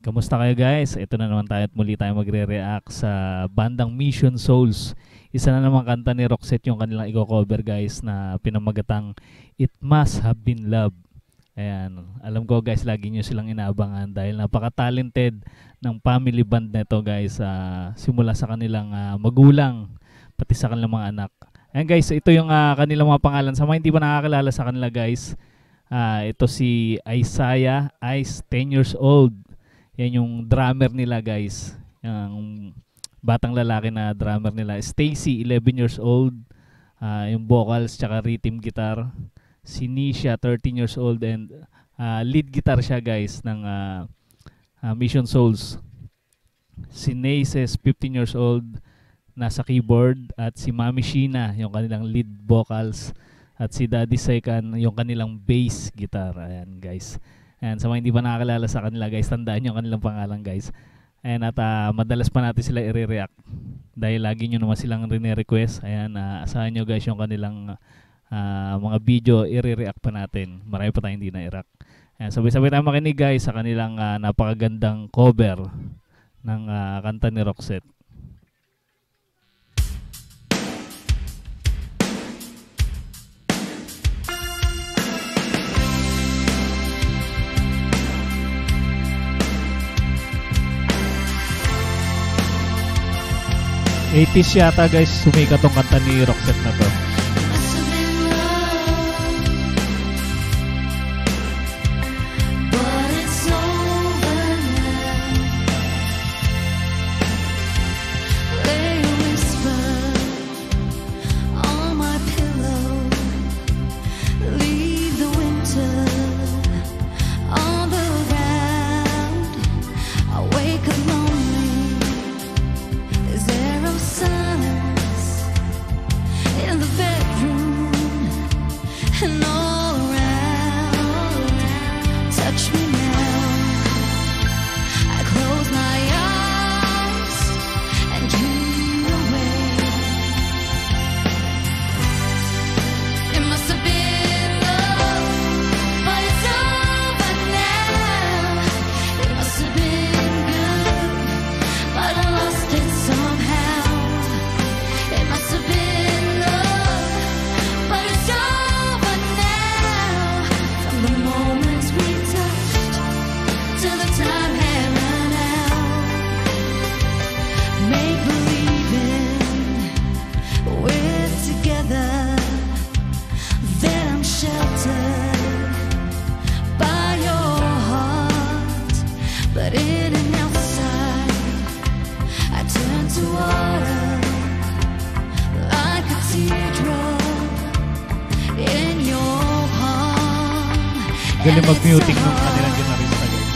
Kamusta kayo guys? Ito na naman tayo at muli tayo magre-react sa bandang Mission Souls. Isa na naman kanta ni Roxette yung kanilang i-cover guys na pinamagatang It Must Have Been Love. Ayan, alam ko guys, lagi nyo silang inaabangan dahil napaka-talented ng family band na ito guys. Simula sa kanilang magulang, pati sa kanilang mga anak. Ayan guys, ito yung kanilang mga pangalan. Sa mga hindi pa nakakilala sa kanila guys, ito si Isaiah Ice, 10 years old. Yan yung drummer nila guys. Yung batang lalaki na drummer nila. Stacy, 11 years old. Yung vocals tsaka rhythm guitar. Si Nisha, 13 years old, and lead guitar siya guys ng Mission Souls. Si Naces, 15 years old, nasa keyboard. At si Mami Sheena, yung kanilang lead vocals. At si Daddy Saikan, yung kanilang bass guitar. Ayan guys. Ayan, sa mga hindi pa nakakilala sa kanila guys, tandaan yung kanilang pangalan guys. Ayan, at madalas pa natin sila i-react dahil lagi nyo naman silang rin-request. Ayan, asahan nyo guys yung kanilang mga video, i-react pa natin. Marami pa tayong hindi na-react. Ayan, sabay-sabay tayo makinig guys sa kanilang napakagandang cover ng kanta ni Roxette. '80s yata guys, sumikat tong kanta ni Roxette na to. Galing mag-muting ng kanilang ginarista guys.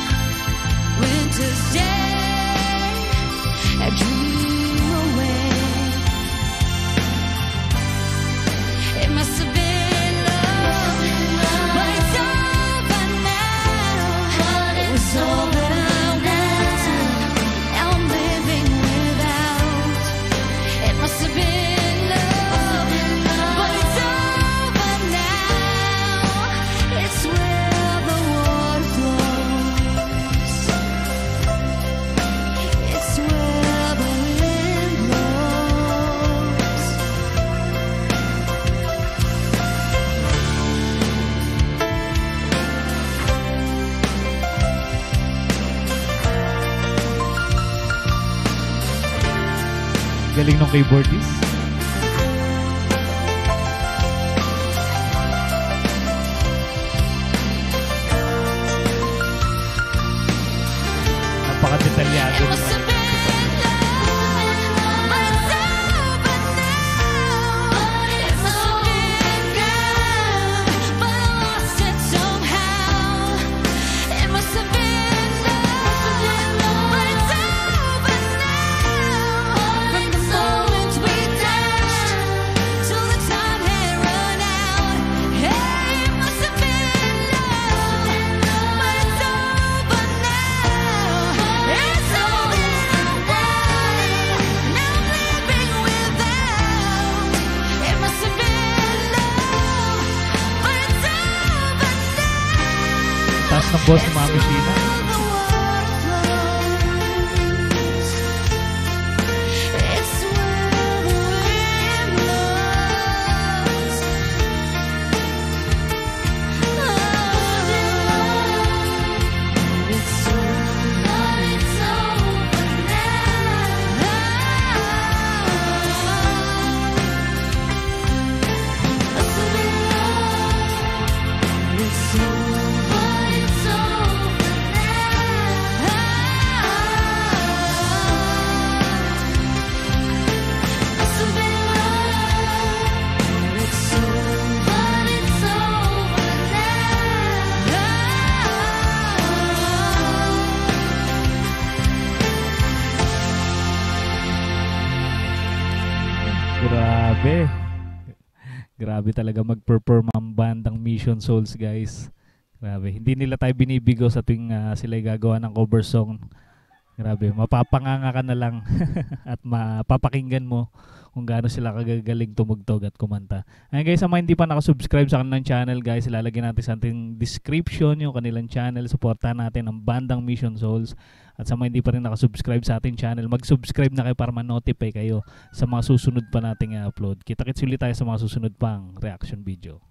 Galing ng keyboardist. Napaka-detalyado naman. Taas ng boss ni Mami Sheena. Grabe talaga mag-perform ang bandang Mission Souls, guys. Grabe, hindi nila tayo binibigo sa tuwing sila gagawa ng cover song. Grabe, mapapanganga ka na lang at mapapakinggan mo kung gaano sila kagagaling tumugtog at kumanta. Ayun guys, sa mga hindi pa nakasubscribe sa kanilang channel guys, ilalagay natin sa ating description yung kanilang channel. Supportahan natin ang bandang Mission Souls. At sa mga hindi pa rin nakasubscribe sa ating channel, mag-subscribe na kayo para ma-notify kayo sa mga susunod pa nating upload. Kita-kits ulit tayo sa mga susunod pang reaction video.